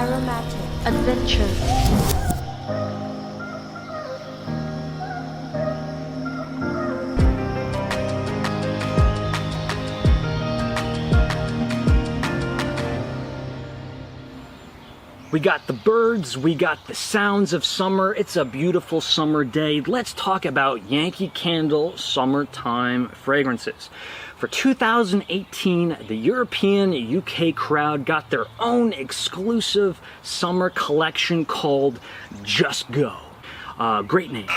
Aromatic Adventure. We got the birds, we got the sounds of summer. It's a beautiful summer day. Let's talk about Yankee Candle summertime fragrances. For 2018, the European UK crowd got their own exclusive summer collection called Just Go. Great name.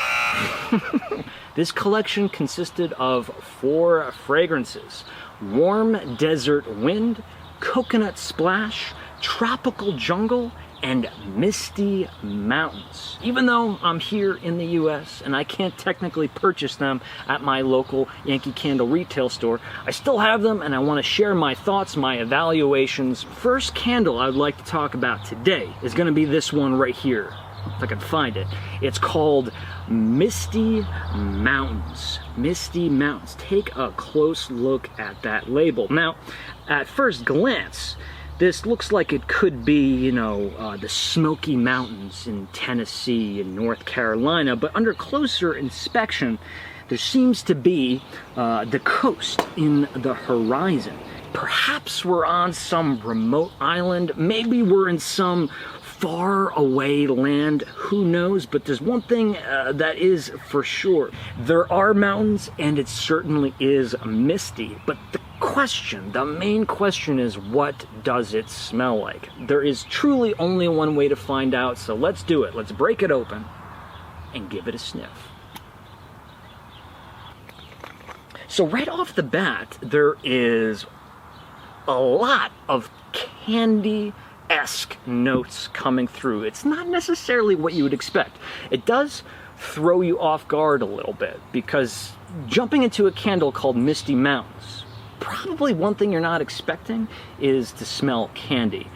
This collection consisted of 4 fragrances: Warm Desert Wind, Coconut Splash, Tropical Jungle, and Misty Mountains. Even though I'm here in the US and I can't technically purchase them at my local Yankee Candle retail store, I still have them and I want to share my thoughts, my evaluations. First candle I'd like to talk about today is going to be this one right here, if I can find it. It's called Misty Mountains. Misty Mountains. Take a close look at that label. Now, at first glance, this looks like it could be, you know, the Smoky Mountains in Tennessee and North Carolina, but under closer inspection, there seems to be the coast in the horizon. Perhaps we're on some remote island, maybe we're in some far away land, who knows, but there's one thing that is for sure. There are mountains and it certainly is misty, but the main question is, what does it smell like? There is truly only one way to find out, so let's do it. Let's break it open and give it a sniff. So right off the bat, there is a lot of candy-esque notes coming through. It's not necessarily what you would expect. It does throw you off guard a little bit, because jumping into a candle called Misty Mountains, probably one thing you're not expecting is to smell candy.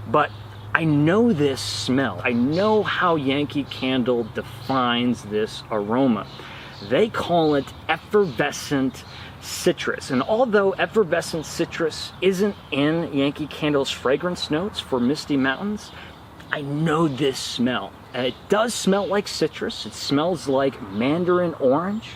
But I know this smell. I know how Yankee Candle defines this aroma. They call it effervescent citrus. And although effervescent citrus isn't in Yankee Candle's fragrance notes for Misty Mountains, I know this smell. It does smell like citrus. It smells like mandarin orange.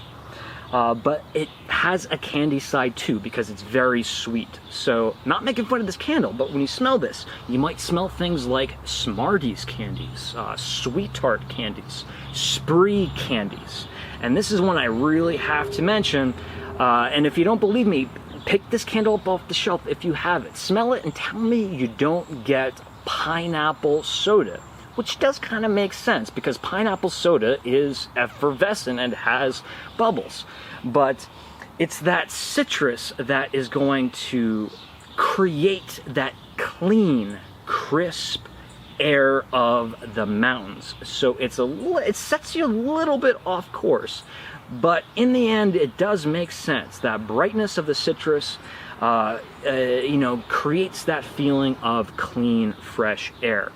But it has a candy side too, because it's very sweet. So, not making fun of this candle, but when you smell this, you might smell things like Smarties candies, Sweet Tart candies, Spree candies. And this is one I really have to mention. And if you don't believe me, pick this candle up off the shelf if you have it. Smell it and tell me you don't get pineapple soda. Which does kind of make sense, because pineapple soda is effervescent and has bubbles. But it's that citrus that is going to create that clean, crisp air of the mountains. So it sets you a little bit off course. But in the end, it does make sense. That brightness of the citrus creates that feeling of clean, fresh air.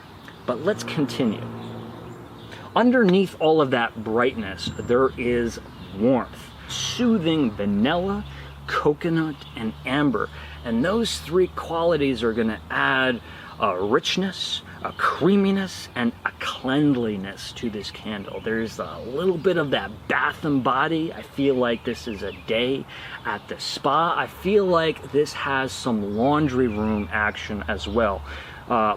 But let's continue. Underneath all of that brightness, there is warmth. Soothing vanilla, coconut, and amber. And those 3 qualities are going to add a richness, a creaminess, and a cleanliness to this candle. There's a little bit of that bath and body. I feel like this is a day at the spa. I feel like this has some laundry room action as well.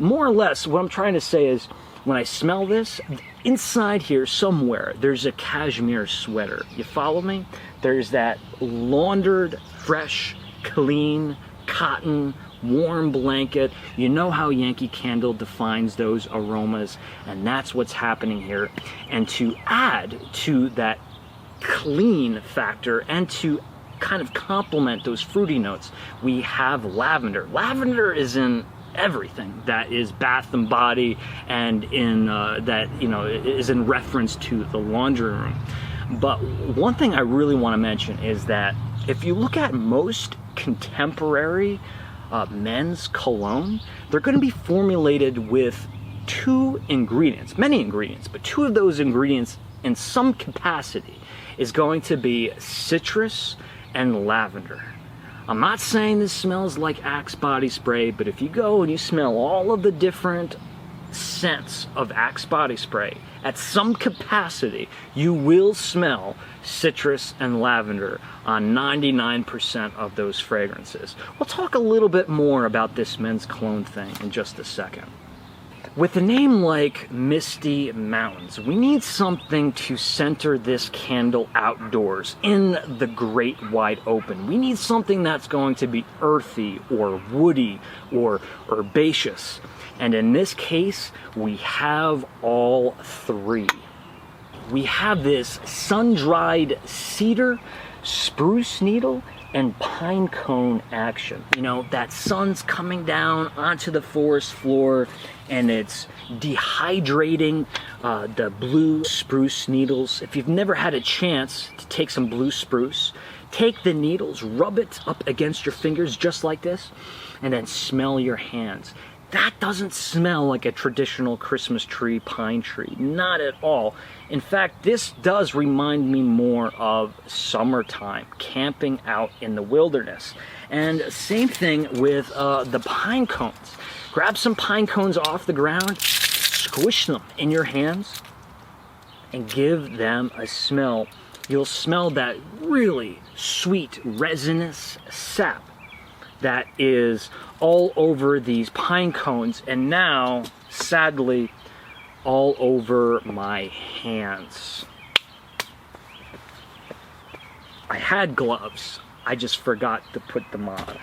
More or less, what I'm trying to say is, when I smell this, inside here somewhere, there's a cashmere sweater. You follow me? There's that laundered, fresh, clean, cotton, warm blanket. You know how Yankee Candle defines those aromas, and that's what's happening here. And to add to that clean factor and to kind of complement those fruity notes, we have lavender. Lavender is in everything that is bath and body, and in is in reference to the laundry room. But one thing I really want to mention is that if you look at most contemporary men's cologne, they're going to be formulated with 2 ingredients, many ingredients, but 2 of those ingredients in some capacity is going to be citrus and lavender. I'm not saying this smells like Axe body spray, but if you go and you smell all of the different scents of Axe body spray, at some capacity, you will smell citrus and lavender on 99% of those fragrances. We'll talk a little bit more about this men's cologne thing in just a second. With a name like Misty Mountains, we need something to center this candle outdoors in the great wide open. We need something that's going to be earthy or woody or herbaceous. And in this case, we have all three. We have this sun-dried cedar, spruce needle, and pine cone action. You know, that sun's coming down onto the forest floor and it's dehydrating the blue spruce needles. If you've never had a chance to take some blue spruce, take the needles, rub it up against your fingers just like this, and then smell your hands. That doesn't smell like a traditional Christmas tree pine tree, not at all. In fact, this does remind me more of summertime, camping out in the wilderness. And same thing with the pine cones. Grab some pine cones off the ground, squish them in your hands, and give them a smell. You'll smell that really sweet, resinous sap that is all over these pine cones, and now, sadly, all over my hands. I had gloves, I just forgot to put them on.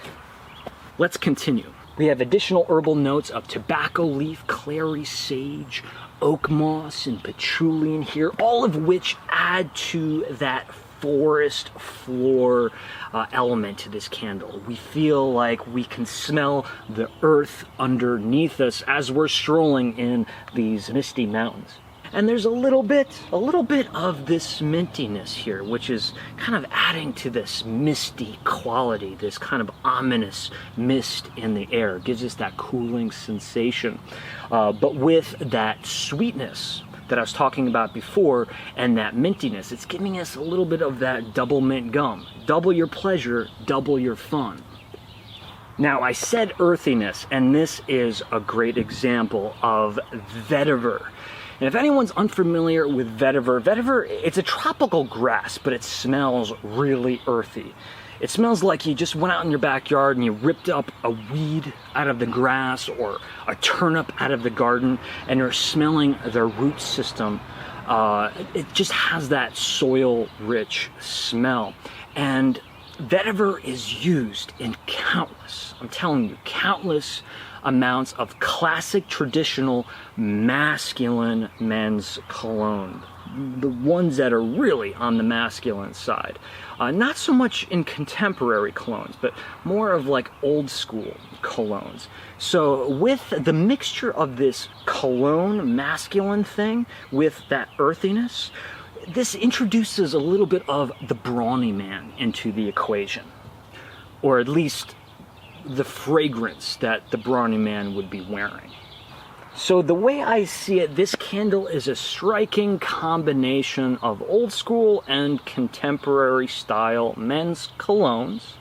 Let's continue. We have additional herbal notes of tobacco leaf, clary sage, oak moss, and patchouli in here, all of which add to that forest floor element to this candle. We feel like we can smell the earth underneath us as we're strolling in these misty mountains. And there's a little bit of this mintiness here, which is kind of adding to this misty quality, this kind of ominous mist in the air. It gives us that cooling sensation, but with that sweetness that I was talking about before, and that mintiness, it's giving us a little bit of that double mint gum. Double your pleasure, double your fun. Now, I said earthiness, and this is a great example of vetiver. And if anyone's unfamiliar with vetiver, it's a tropical grass, but it smells really earthy. It smells like you just went out in your backyard and you ripped up a weed out of the grass or a turnip out of the garden, and you're smelling the root system. It just has that soil-rich smell. And vetiver is used in countless, I'm telling you, countless amounts of classic traditional masculine men's cologne. The ones that are really on the masculine side. Not so much in contemporary colognes, but more of like old school colognes. So with the mixture of this cologne masculine thing with that earthiness, this introduces a little bit of the brawny man into the equation. Or at least the fragrance that the brawny man would be wearing. So the way I see it, this candle is a striking combination of old school and contemporary style men's colognes,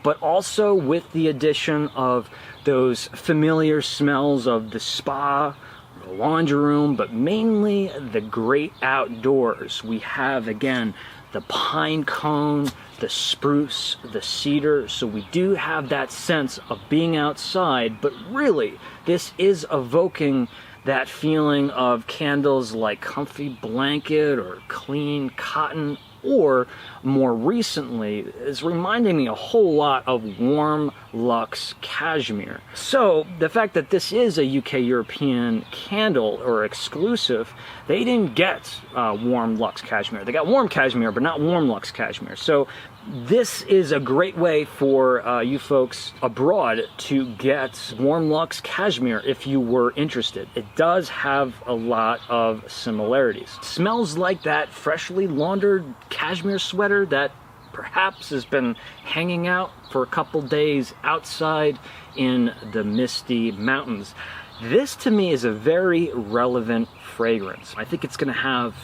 but also with the addition of those familiar smells of the spa, the laundry room, but mainly the great outdoors. We have, again, the pine cone, the spruce, the cedar, so we do have that sense of being outside, but really, this is evoking that feeling of candles like comfy blanket or clean cotton, or more recently, is reminding me a whole lot of warm luxe cashmere. So the fact that this is a UK European candle or exclusive, they didn't get warm luxe cashmere. They got warm cashmere, but not warm luxe cashmere. So this is a great way for you folks abroad to get warm luxe cashmere if you were interested. It does have a lot of similarities. It smells like that freshly laundered cashmere sweater that perhaps has been hanging out for a couple days outside in the misty mountains. This to me is a very relevant fragrance. I think it's going to have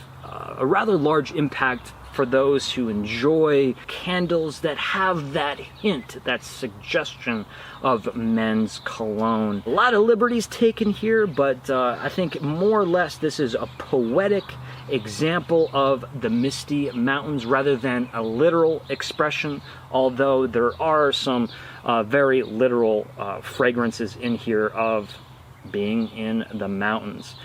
a rather large impact for those who enjoy candles that have that hint, that suggestion of men's cologne. A lot of liberties taken here, but I think more or less this is a poetic example of the Misty Mountains rather than a literal expression, although there are some very literal fragrances in here of being in the mountains.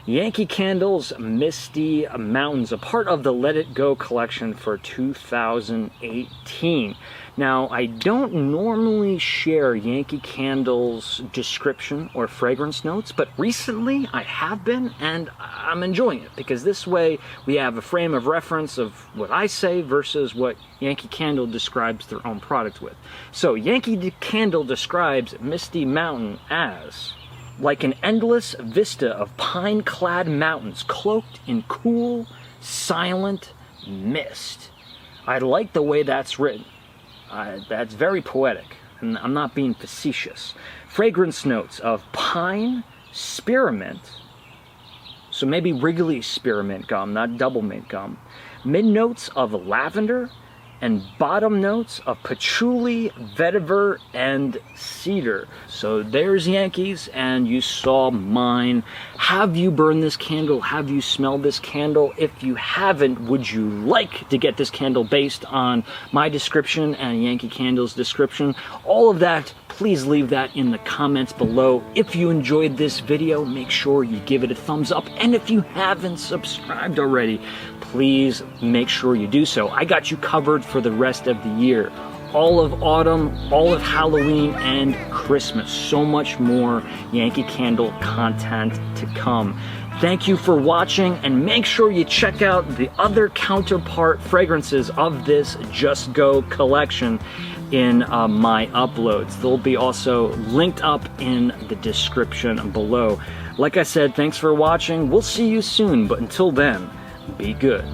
Yankee Candle's Misty Mountains, a part of the Let It Go collection for 2018. Now, I don't normally share Yankee Candle's description or fragrance notes, but recently I have been, and I'm enjoying it, because this way we have a frame of reference of what I say versus what Yankee Candle describes their own product with. So, Yankee Candle describes Misty Mountain as like an endless vista of pine-clad mountains cloaked in cool, silent mist. I like the way that's written. That's very poetic, and I'm not being facetious. Fragrance notes of pine, spearmint, so maybe Wrigley spearmint gum, not double mint gum. Mid notes of lavender, and bottom notes of patchouli, vetiver, and cedar. So there's Yankees, and you saw mine. Have you burned this candle? Have you smelled this candle? If you haven't, would you like to get this candle based on my description and Yankee Candle's description? All of that, please leave that in the comments below. If you enjoyed this video, make sure you give it a thumbs up. And if you haven't subscribed already, please make sure you do so. I got you covered for the rest of the year. All of autumn, all of Halloween, and Christmas. So much more Yankee Candle content to come. Thank you for watching, and make sure you check out the other counterpart fragrances of this Just Go collection in my uploads. They'll be also linked up in the description below. Like I said, thanks for watching. We'll see you soon, but until then, be good.